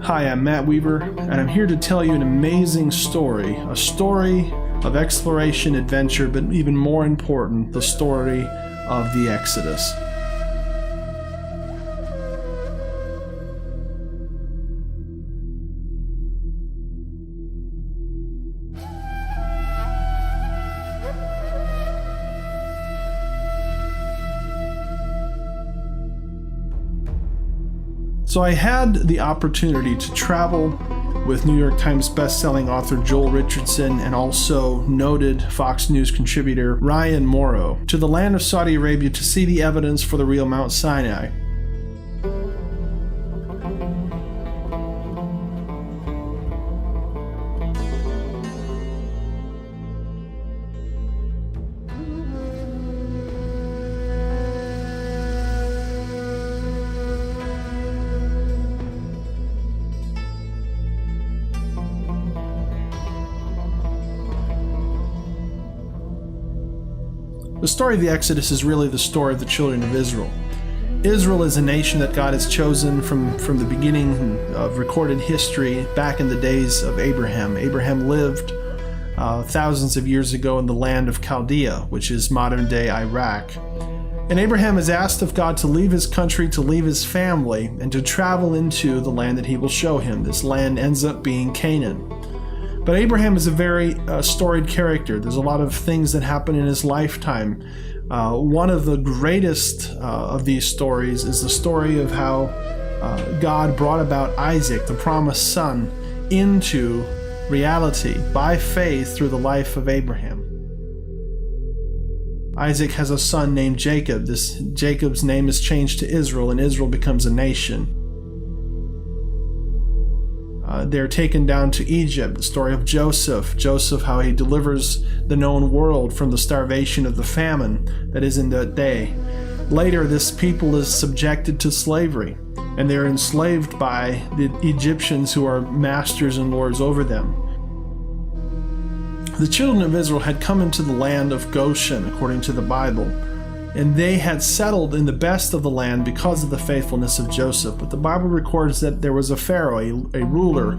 Hi, I'm Matt Weaver, and I'm here to tell you an amazing story. A story of exploration, adventure, but even more important, the story of the Exodus. So I had the opportunity to travel with New York Times bestselling author Joel Richardson and also noted Fox News contributor Ryan Morrow to the land of Saudi Arabia to see the evidence for the real Mount Sinai. The story of the Exodus is really the story of the children of Israel. Israel is a nation that God has chosen from the beginning of recorded history back in the days of Abraham. Abraham lived thousands of years ago in the land of Chaldea, which is modern-day Iraq. And Abraham is asked of God to leave his country, to leave his family, and to travel into the land that he will show him. This land ends up being Canaan. But Abraham is a very storied character. There's a lot of things that happen in his lifetime. One of the greatest of these stories is the story of how God brought about Isaac, the promised son, into reality by faith through the life of Abraham. Isaac has a son named Jacob. Jacob's name is changed to Israel, and Israel becomes a nation. They're taken down to Egypt, the story of Joseph, how he delivers the known world from the starvation of the famine that is in that day. Later, this people is subjected to slavery, and they're enslaved by the Egyptians who are masters and lords over them. The children of Israel had come into the land of Goshen, according to the Bible, and they had settled in the best of the land because of the faithfulness of Joseph. But the Bible records that there was a Pharaoh, a ruler,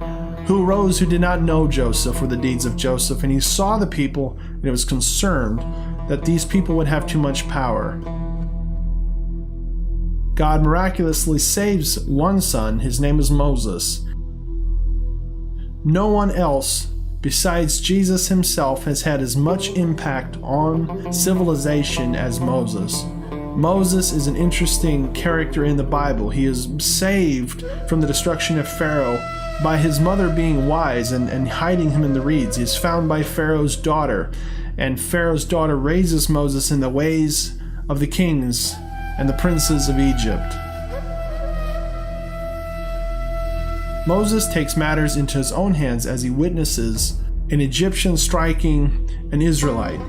who arose who did not know Joseph or the deeds of Joseph, and he saw the people and he was concerned that these people would have too much power. God miraculously saves one son. His name is Moses. No one else besides Jesus himself has had as much impact on civilization as Moses. Moses is an interesting character in the Bible. He is saved from the destruction of Pharaoh by his mother being wise and hiding him in the reeds. He is found by Pharaoh's daughter, and Pharaoh's daughter raises Moses in the ways of the kings and the princes of Egypt. Moses takes matters into his own hands as he witnesses an Egyptian striking an Israelite.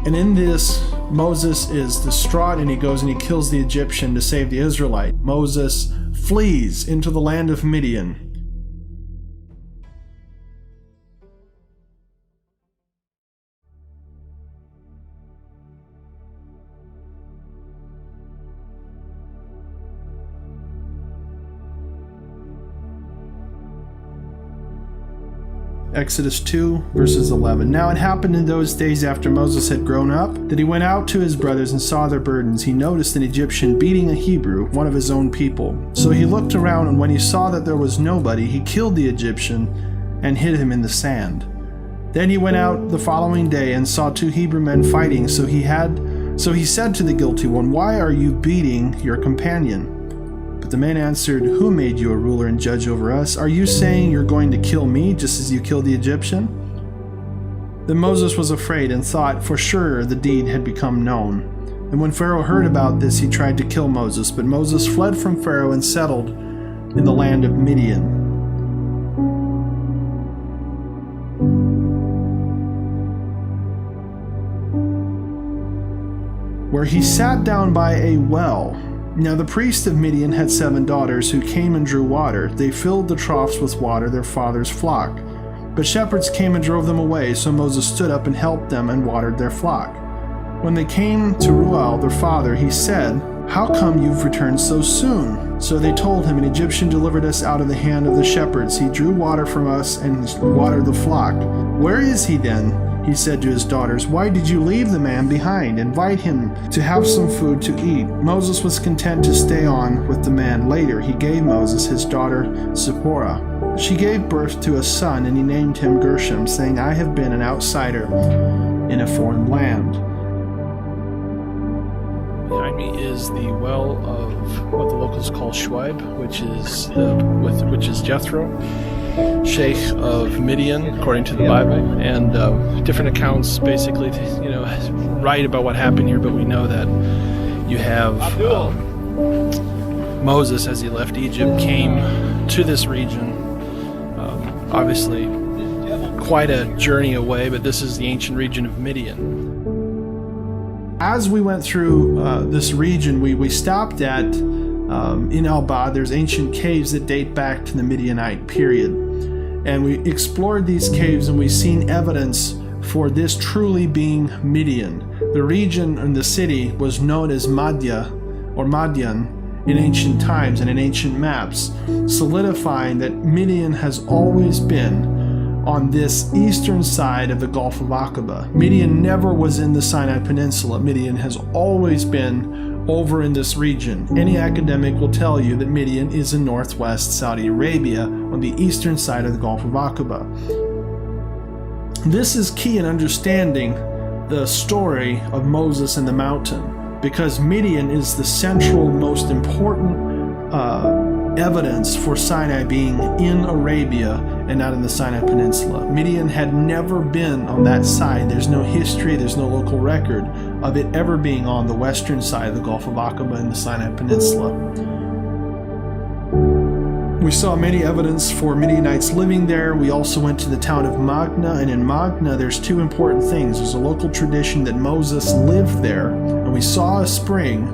And in this, Moses is distraught and he goes and he kills the Egyptian to save the Israelite. Moses flees into the land of Midian. Exodus 2, verses 11. Now it happened in those days after Moses had grown up that he went out to his brothers and saw their burdens. He noticed an Egyptian beating a Hebrew, one of his own people. So he looked around, and when he saw that there was nobody, he killed the Egyptian and hid him in the sand. Then he went out the following day and saw two Hebrew men fighting. So he said to the guilty one, "Why are you beating your companion?" But the man answered, "Who made you a ruler and judge over us? Are you saying you're going to kill me just as you killed the Egyptian?" Then Moses was afraid and thought for sure the deed had become known. And when Pharaoh heard about this, he tried to kill Moses. But Moses fled from Pharaoh and settled in the land of Midian. Where he sat down by a well. Now the priest of Midian had 7 daughters who came and drew water. They filled the troughs with water, their father's flock. But shepherds came and drove them away, so Moses stood up and helped them and watered their flock. When they came to Reuel, their father, he said, how come you've returned so soon?" So they told him, "An Egyptian delivered us out of the hand of the shepherds. He drew water from us and watered the flock." "Where is he then?" he said to his daughters. "Why did you leave the man behind? Invite him to have some food to eat." Moses was content to stay on with the man. Later, he gave Moses his daughter Zipporah. She gave birth to a son, and he named him Gershom, saying, "I have been an outsider in a foreign land." Behind me is the well of what the locals call Shuaib, which is Jethro, sheikh of Midian, according to the Bible, and different accounts basically, write about what happened here. But we know that you have Moses, as he left Egypt, came to this region. Obviously, quite a journey away, but this is the ancient region of Midian. As we went through this region, we stopped at, in Al-Bad, there's ancient caves that date back to the Midianite period. And we explored these caves and we've seen evidence for this truly being Midian. The region and the city was known as Madya or Madian in ancient times and in ancient maps, solidifying that Midian has always been on this eastern side of the Gulf of Aqaba. Midian never was in the Sinai Peninsula. Midian has always been over in this region. Any academic will tell you that Midian is in northwest Saudi Arabia on the eastern side of the Gulf of Aqaba. This is key in understanding the story of Moses and the mountain, because Midian is the central, most important evidence for Sinai being in Arabia and not in the Sinai Peninsula. Midian had never been on that side. There's no history, there's no local record of it ever being on the western side of the Gulf of Aqaba in the Sinai Peninsula. We saw many evidence for Midianites living there. We also went to the town of Magna, and in Magna there's two important things. There's a local tradition that Moses lived there, and we saw a spring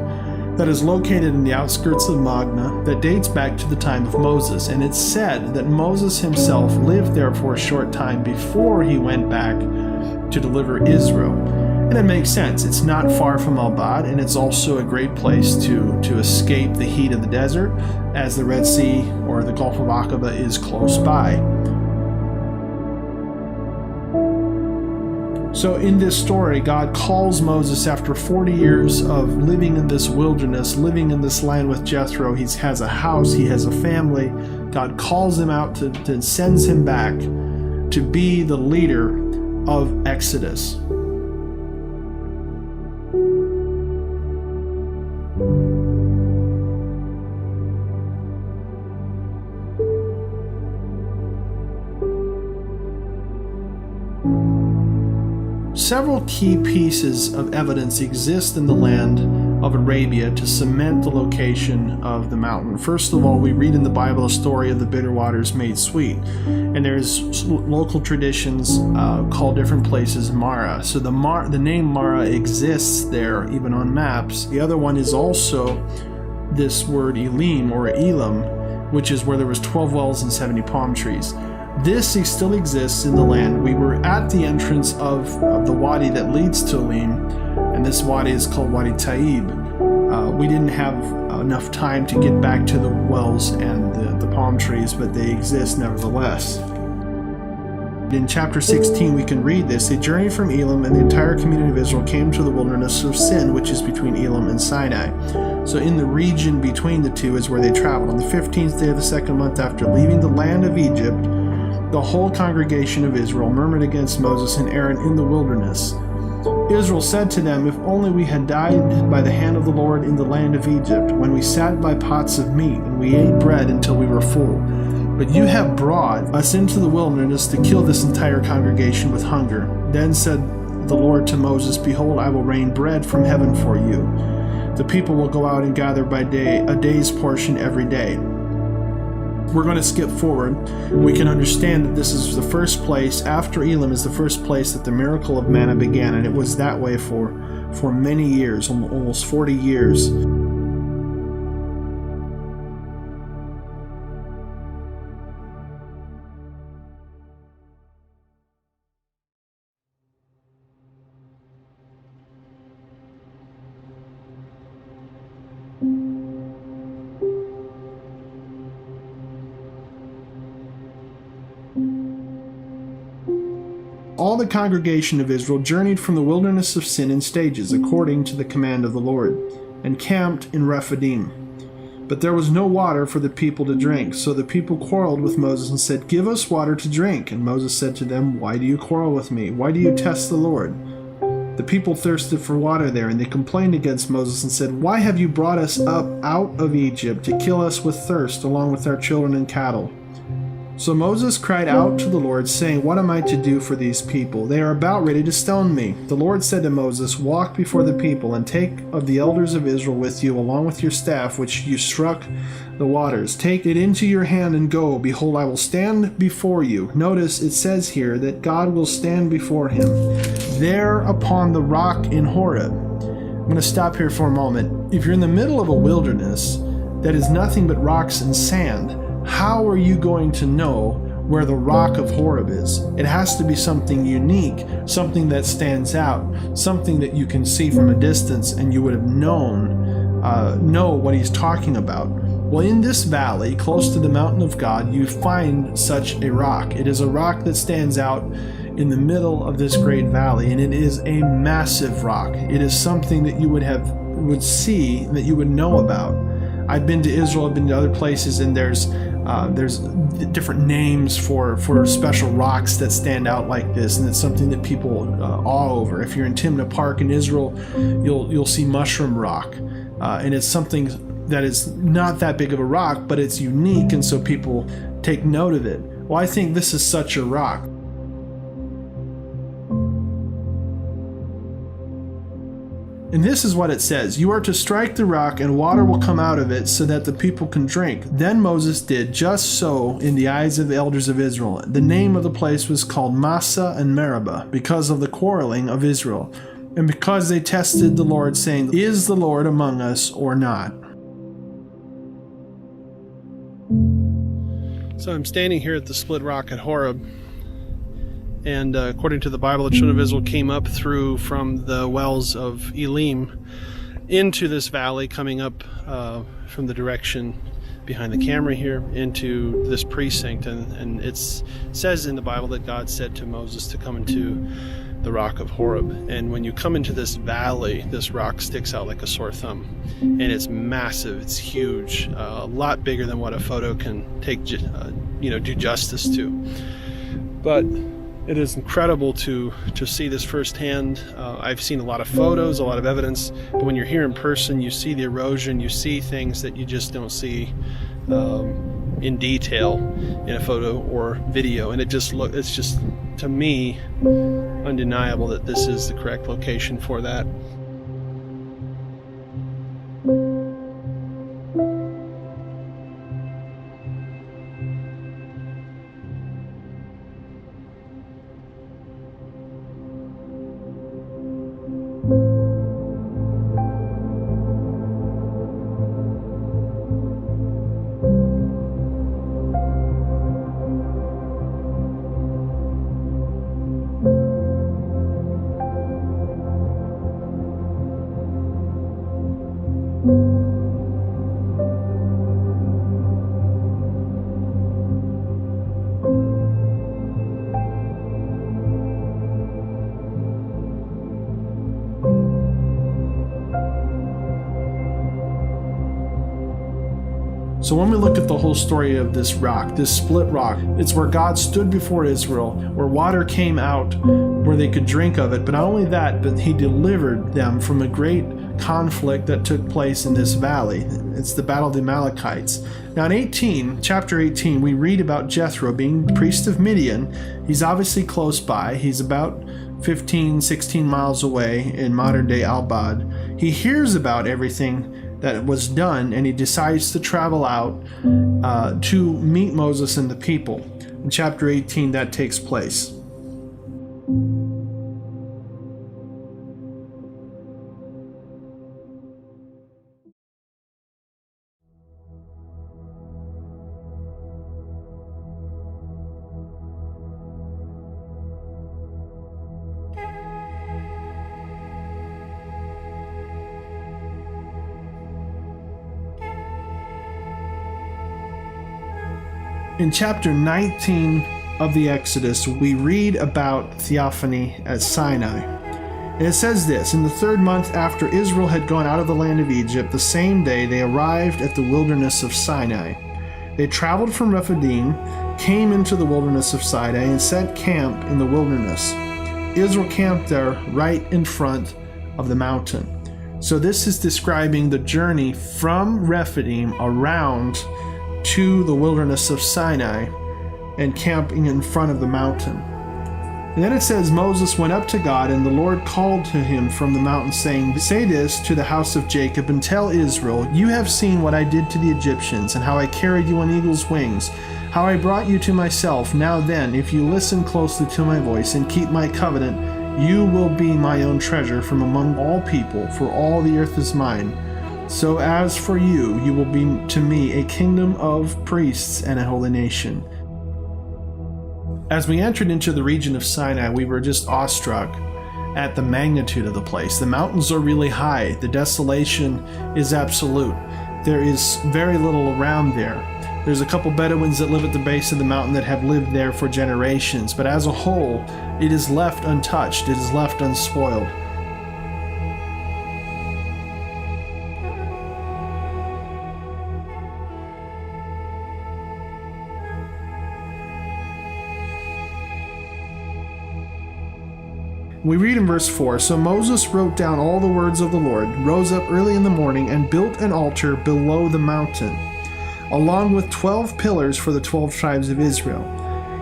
that is located in the outskirts of Magna that dates back to the time of Moses. And it's said that Moses himself lived there for a short time before he went back to deliver Israel. And it makes sense. It's not far from Al-Bad, and it's also a great place to escape the heat of the desert, as the Red Sea or the Gulf of Aqaba is close by. So in this story, God calls Moses after 40 years of living in this wilderness, living in this land with Jethro. He has a house, he has a family. God calls him out to sends him back to be the leader of Exodus. Several key pieces of evidence exist in the land of Arabia to cement the location of the mountain. First of all, we read in the Bible a story of the bitter waters made sweet, and there's local traditions call different places Mara. So the name Mara exists there even on maps. The other one is also this word Elim or Elam, which is where there was 12 wells and 70 palm trees. This still exists in the land. We were at the entrance of the wadi that leads to Elim, and this wadi is called Wadi Taib. We didn't have enough time to get back to the wells and the palm trees, but they exist nevertheless. In chapter 16 we can read this. They journeyed from Elim, and the entire community of Israel came to the wilderness of Sin, which is between Elim and Sinai. So in the region between the two is where they traveled. On the 15th day of the second month after leaving the land of Egypt, the whole congregation of Israel murmured against Moses and Aaron in the wilderness. Israel said to them, "If only we had died by the hand of the Lord in the land of Egypt, when we sat by pots of meat, and we ate bread until we were full. But you have brought us into the wilderness to kill this entire congregation with hunger." Then said the Lord to Moses, "Behold, I will rain bread from heaven for you. The people will go out and gather by day, a day's portion every day." We're going to skip forward. We can understand that this is the first place, after Elim is the first place that the miracle of manna began, and it was that way for many years, almost 40 years. all the congregation of Israel journeyed from the wilderness of Sin in stages, according to the command of the Lord, and camped in Rephidim. But there was no water for the people to drink. So the people quarreled with Moses and said, "Give us water to drink." And Moses said to them, "Why do you quarrel with me? Why do you test the Lord?" The people thirsted for water there, and they complained against Moses and said, "Why have you brought us up out of Egypt to kill us with thirst, along with our children and cattle?" So Moses cried out to the Lord, saying, "What am I to do for these people? They are about ready to stone me." The Lord said to Moses, "Walk before the people, and take of the elders of Israel with you, along with your staff, which you struck the waters. Take it into your hand and go. Behold, I will stand before you." Notice it says here that God will stand before him there upon the rock in Horeb. I'm going to stop here for a moment. If you're in the middle of a wilderness that is nothing but rocks and sand, how are you going to know where the rock of Horeb is? It has to be something unique, something that stands out, something that you can see from a distance and you would have know what he's talking about. Well, in this valley, close to the mountain of God, you find such a rock. It is a rock that stands out in the middle of this great valley, and it is a massive rock. It is something that you would see, that you would know about. I've been to Israel, I've been to other places, and there's different names for special rocks that stand out like this, and it's something that people awe over. If you're in Timna Park in Israel, you'll see Mushroom Rock, and it's something that is not that big of a rock, but it's unique, and so people take note of it. Well, I think this is such a rock. And this is what it says: "You are to strike the rock, and water will come out of it, so that the people can drink." Then Moses did just so in the eyes of the elders of Israel. The name of the place was called Massah and Meribah, because of the quarreling of Israel, and because they tested the Lord, saying, "Is the Lord among us or not?" So I'm standing here at the split rock at Horeb, and according to the Bible, the children of Israel came up through from the wells of Elim into this valley, coming up from the direction behind the camera here into this precinct. And it says in the Bible that God said to Moses to come into the rock of Horeb. And when you come into this valley, this rock sticks out like a sore thumb. And it's massive, it's huge, a lot bigger than what a photo can do justice to. But it is incredible to see this firsthand. I've seen a lot of photos, a lot of evidence, but when you're here in person, you see the erosion, you see things that you just don't see in detail in a photo or video, and it's just, to me, undeniable that this is the correct location for that. So when we look at the whole story of this rock, this split rock, it's where God stood before Israel, where water came out, where they could drink of it. But not only that, but he delivered them from a great conflict that took place in this valley. It's the Battle of the Amalekites. Now in chapter 18, we read about Jethro being priest of Midian. He's obviously close by. He's about 15, 16 miles away in modern-day Al-Bad. He hears about everything that was done, and he decides to travel out to meet Moses and the people. In chapter 18, that takes place. In chapter 19 of the Exodus, we read about theophany at Sinai. And it says this: in the 3rd month after Israel had gone out of the land of Egypt, the same day they arrived at the wilderness of Sinai. They traveled from Rephidim, came into the wilderness of Sinai, and set camp in the wilderness. Israel camped there right in front of the mountain. So this is describing the journey from Rephidim around to the wilderness of Sinai and camping in front of the mountain. And then it says, Moses went up to God, and the Lord called to him from the mountain, saying, say this to the house of Jacob, and tell Israel, you have seen what I did to the Egyptians, and how I carried you on eagle's wings, how I brought you to myself. Now then, if you listen closely to my voice and keep my covenant, you will be my own treasure from among all people, for all the earth is mine. So as for you, you will be to me a kingdom of priests and a holy nation. As we entered into the region of Sinai, we were just awestruck at the magnitude of the place. The mountains are really high. The desolation is absolute. There is very little around there. There's a couple Bedouins that live at the base of the mountain that have lived there for generations, but as a whole, it is left untouched. It is left unspoiled. We read in verse 4, so Moses wrote down all the words of the Lord, rose up early in the morning, and built an altar below the mountain, along with 12 pillars for the 12 tribes of Israel.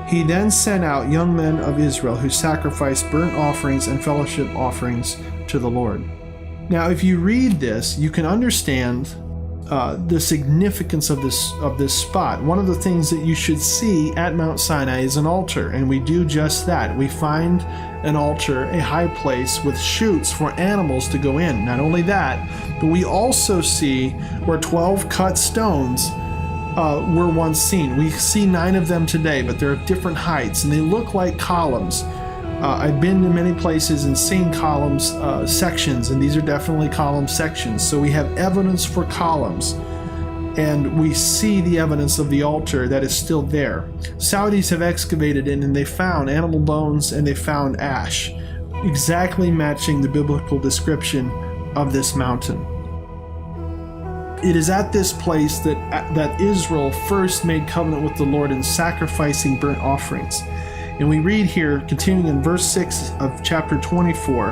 He then sent out young men of Israel who sacrificed burnt offerings and fellowship offerings to the Lord. Now, if you read this, you can understand the significance of this spot. One of the things that you should see at Mount Sinai is an altar, and we do just that. We find an altar, a high place with chutes for animals to go in. Not only that, but we also see where 12 cut stones were once seen. We see 9 of them today, but they're of different heights, and they look like columns. I've been to many places and seen columns sections, and these are definitely column sections. So we have evidence for columns, and we see the evidence of the altar that is still there. Saudis have excavated it, and they found animal bones and they found ash, exactly matching the biblical description of this mountain. It is at this place that Israel first made covenant with the Lord in sacrificing burnt offerings. And we read here, continuing in verse 6 of chapter 24,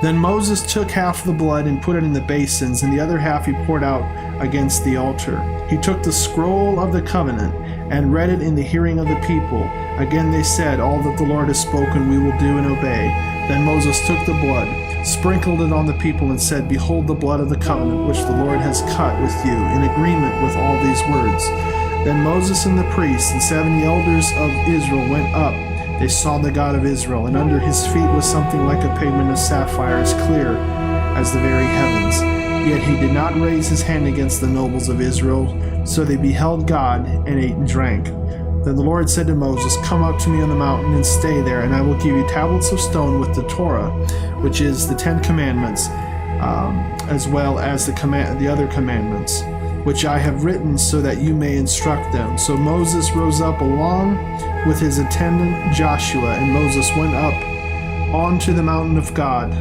then Moses took half the blood and put it in the basins, and the other half he poured out against the altar. He took the scroll of the covenant and read it in the hearing of the people. Again they said, all that the Lord has spoken we will do and obey. Then Moses took the blood, sprinkled it on the people, and said, behold the blood of the covenant which the Lord has cut with you, in agreement with all these words. Then Moses and the priests and 70 elders of Israel went up. They saw the God of Israel, and under his feet was something like a pavement of sapphire, as clear as the very heavens. Yet he did not raise his hand against the nobles of Israel, so they beheld God and ate and drank. Then the Lord said to Moses, come up to me on the mountain and stay there, and I will give you tablets of stone with the Torah, which is the 10 commandments, as well as the other commandments, which I have written so that you may instruct them. So Moses rose up along with his attendant Joshua, and Moses went up onto the mountain of God.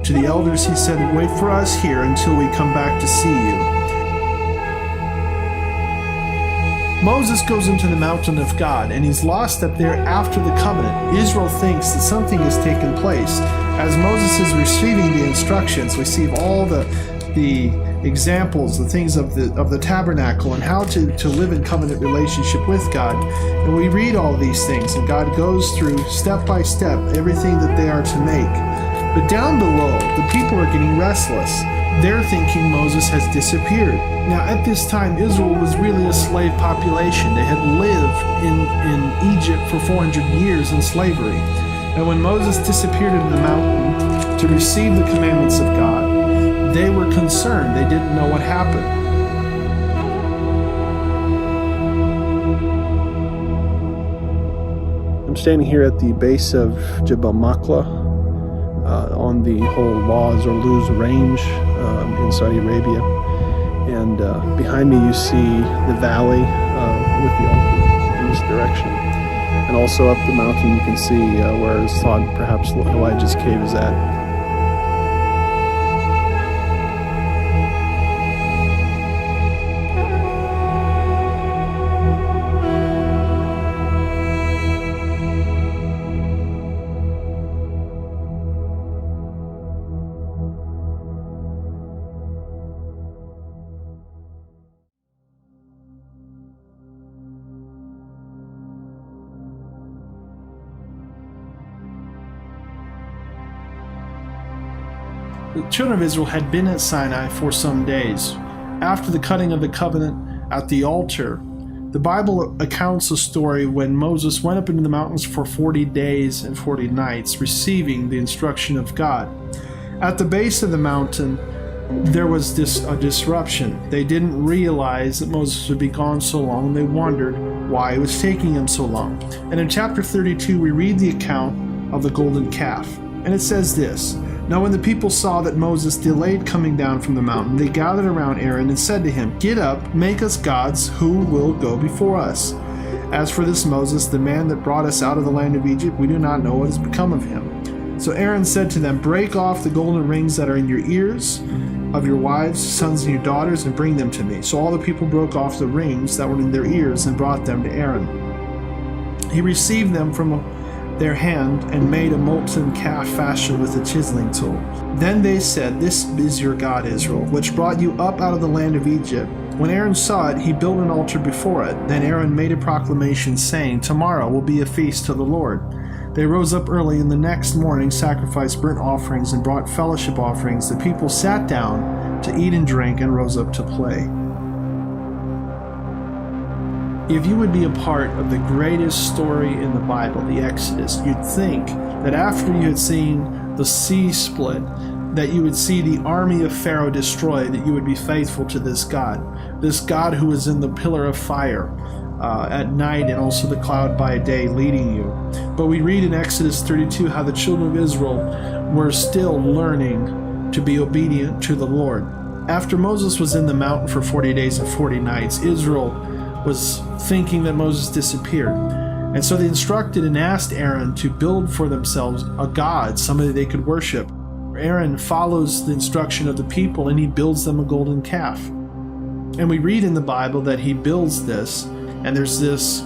To the elders he said, wait for us here until we come back to see you. Moses goes into the mountain of God, and he's lost up there after the covenant. Israel thinks that something has taken place. As Moses is receiving the instructions, receive all the examples, the things of the tabernacle, and how to live in covenant relationship with God. And we read all these things, and God goes through step by step everything that they are to make. But down below, the people are getting restless. They're thinking Moses has disappeared. Now at this time, Israel was really a slave population. They had lived in Egypt for 400 years in slavery. And when Moses disappeared into the mountain to receive the commandments of God, they were concerned. They didn't know what happened. I'm standing here at the base of Jabal on the whole Lawz or Lawz range in Saudi Arabia. And behind me you see the valley with the altar in this direction. And also up the mountain you can see where it's thought perhaps Elijah's cave is at. The children of Israel had been at Sinai for some days. After the cutting of the covenant at the altar, the Bible accounts a story when Moses went up into the mountains for 40 days and 40 nights, receiving the instruction of God. At the base of the mountain, there was a disruption. They didn't realize that Moses would be gone so long, and they wondered why it was taking him so long. And in chapter 32, we read the account of the golden calf. And it says this: "Now when the people saw that Moses delayed coming down from the mountain, they gathered around Aaron and said to him, 'Get up, make us gods who will go before us. As for this Moses, the man that brought us out of the land of Egypt, we do not know what has become of him.' So Aaron said to them, 'Break off the golden rings that are in your ears of your wives, sons, and your daughters, and bring them to me.' So all the people broke off the rings that were in their ears and brought them to Aaron. He received them from their hand and made a molten calf fashioned with a chiseling tool. Then they said, 'This is your God, Israel, which brought you up out of the land of Egypt.' When Aaron saw it, he built an altar before it. Then Aaron made a proclamation, saying, 'Tomorrow will be a feast to the Lord.' They rose up early, and the next morning sacrificed burnt offerings and brought fellowship offerings. The people sat down to eat and drink and rose up to play." If you would be a part of the greatest story in the Bible, the Exodus, you'd think that after you had seen the sea split, that you would see the army of Pharaoh destroyed, that you would be faithful to this God who was in the pillar of fire at night and also the cloud by day leading you. But we read in Exodus 32 how the children of Israel were still learning to be obedient to the Lord. After Moses was in the mountain for 40 days and 40 nights, Israel was thinking that Moses disappeared. And so they instructed and asked Aaron to build for themselves a god, somebody they could worship. Aaron follows the instruction of the people and he builds them a golden calf. And we read in the Bible that he builds this, and there's this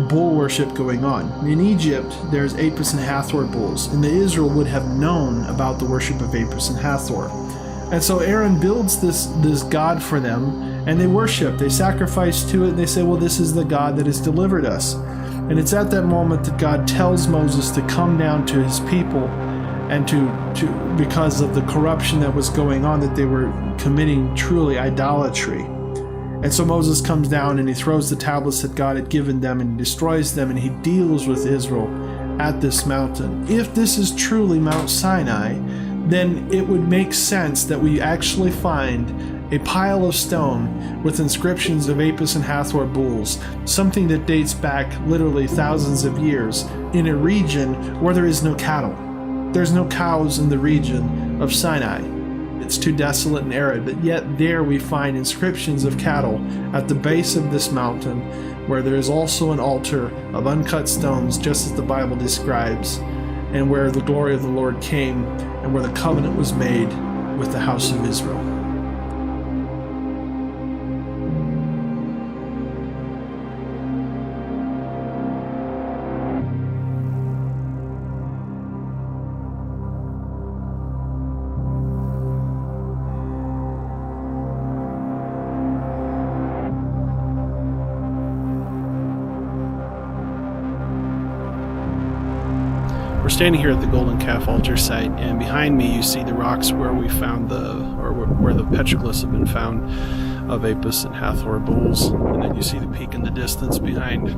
bull worship going on. In Egypt, there's Apis and Hathor bulls, and Israel would have known about the worship of Apis and Hathor. And so Aaron builds this god for them, and they worship, they sacrifice to it, and they say, well, this is the God that has delivered us. And it's at that moment that God tells Moses to come down to his people, and to because of the corruption that was going on, that they were committing truly idolatry. And so Moses comes down and he throws the tablets that God had given them and destroys them, and he deals with Israel at this mountain. If this is truly Mount Sinai, then it would make sense that we actually find a pile of stone with inscriptions of Apis and Hathor bulls, something that dates back literally thousands of years, in a region where there is no cattle. There's no cows in the region of Sinai. It's too desolate and arid, but yet there we find inscriptions of cattle at the base of this mountain, where there is also an altar of uncut stones, just as the Bible describes, and where the glory of the Lord came, and where the covenant was made with the house of Israel. We're standing here at the Golden Calf altar site, and behind me you see the rocks where we found where the petroglyphs have been found of Apis and Hathor bulls, and then you see the peak in the distance behind.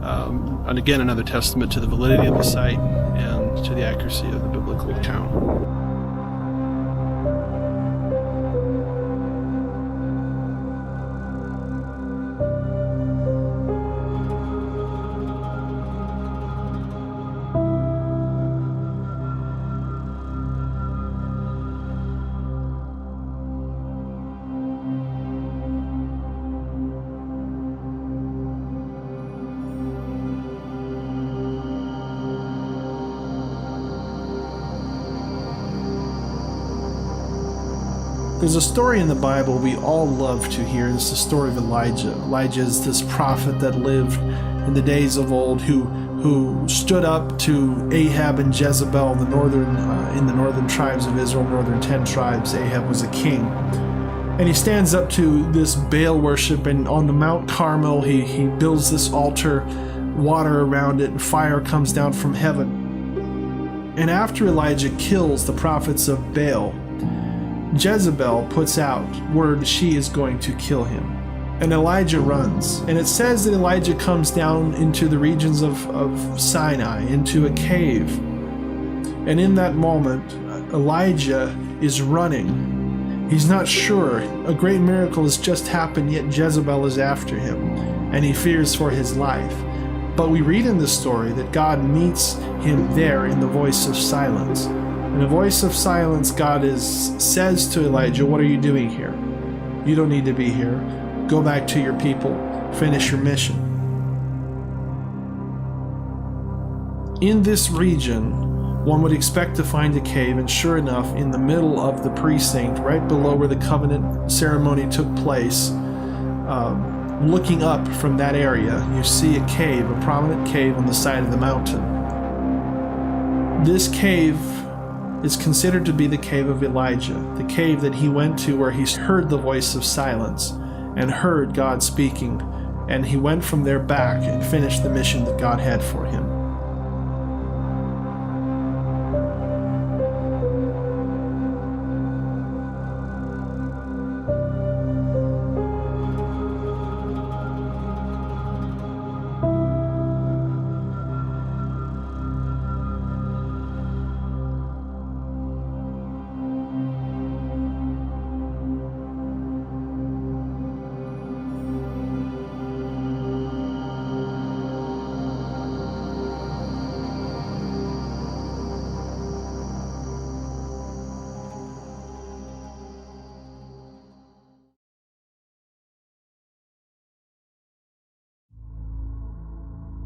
And again, another testament to the validity of the site and to the accuracy of the biblical account. There's a story in the Bible we all love to hear. It's the story of Elijah. Elijah is this prophet that lived in the days of old who stood up to Ahab and Jezebel, in the northern tribes of Israel, northern 10 tribes. Ahab was a king. And he stands up to this Baal worship, and on the Mount Carmel, he builds this altar, water around it, and fire comes down from heaven. And after Elijah kills the prophets of Baal, Jezebel puts out word she is going to kill him. And Elijah runs. And it says that Elijah comes down into the regions of Sinai, into a cave. And in that moment, Elijah is running. He's not sure. A great miracle has just happened, yet Jezebel is after him, and he fears for his life. But we read in the story that God meets him there in the voice of silence. In the voice of silence, God says to Elijah, "What are you doing here? You don't need to be here. Go back to your people. Finish your mission." In this region, one would expect to find a cave, and sure enough, in the middle of the precinct, right below where the covenant ceremony took place, looking up from that area, you see a cave, a prominent cave on the side of the mountain. This cave is considered to be the cave of Elijah, the cave that he went to where he heard the voice of silence and heard God speaking, and he went from there back and finished the mission that God had for him.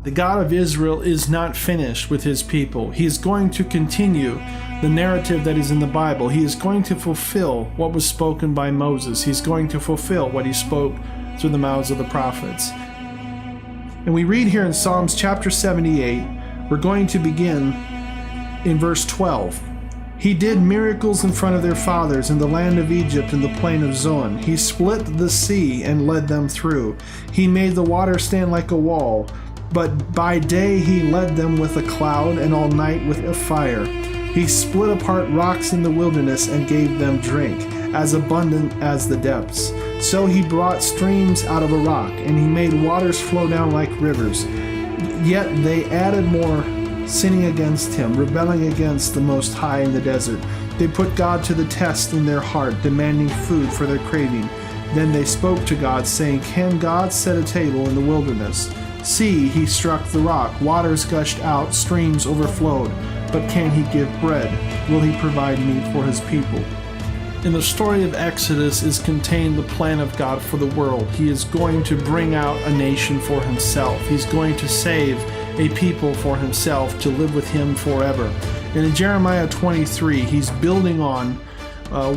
The God of Israel is not finished with his people. He is going to continue the narrative that is in the Bible. He is going to fulfill what was spoken by Moses. He's going to fulfill what he spoke through the mouths of the prophets. And we read here in Psalms chapter 78, we're going to begin in verse 12. He did miracles in front of their fathers in the land of Egypt in the plain of Zoan. He split the sea and led them through. He made the water stand like a wall. But by day he led them with a cloud, and all night with a fire. He split apart rocks in the wilderness and gave them drink, as abundant as the depths. So he brought streams out of a rock, and he made waters flow down like rivers. Yet they added more, sinning against him, rebelling against the Most High in the desert. They put God to the test in their heart, demanding food for their craving. Then they spoke to God, saying, "Can God set a table in the wilderness? See, he struck the rock, waters gushed out, streams overflowed. But can he give bread? Will he provide meat for his people?" In the story of Exodus is contained the plan of God for the world. He is going to bring out a nation for himself. He's going to save a people for himself to live with him forever. And in Jeremiah 23, he's building on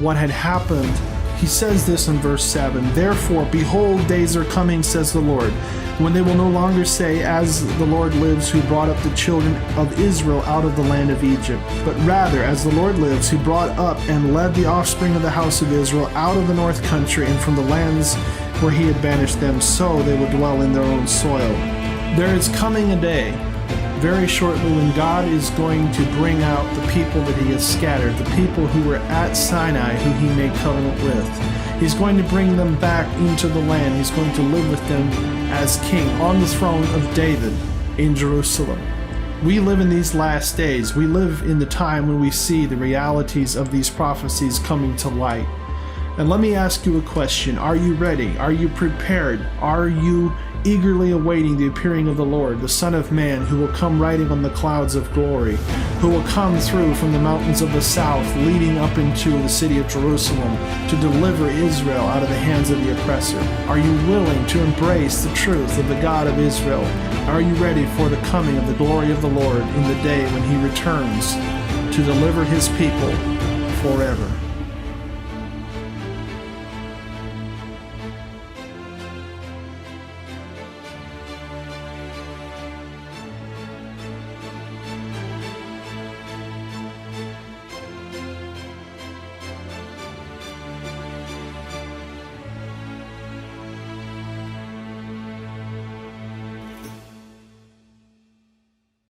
what had happened. He says this in verse 7, "Therefore, behold, days are coming, says the Lord, when they will no longer say, 'As the Lord lives, who brought up the children of Israel out of the land of Egypt,' but rather, 'As the Lord lives, who brought up and led the offspring of the house of Israel out of the north country and from the lands where he had banished them, so they will dwell in their own soil.'" There is coming a day, very shortly, when God is going to bring out the people that he has scattered, the people who were at Sinai, who he made covenant with. He's going to bring them back into the land. He's going to live with them as king on the throne of David in Jerusalem. We live in these last days. We live in the time when we see the realities of these prophecies coming to light. And let me ask you a question. Are you ready? Are you prepared? Are you eagerly awaiting the appearing of the Lord, the Son of Man, who will come riding on the clouds of glory, who will come through from the mountains of the south, leading up into the city of Jerusalem to deliver Israel out of the hands of the oppressor? Are you willing to embrace the truth of the God of Israel? Are you ready for the coming of the glory of the Lord in the day when he returns to deliver his people forever?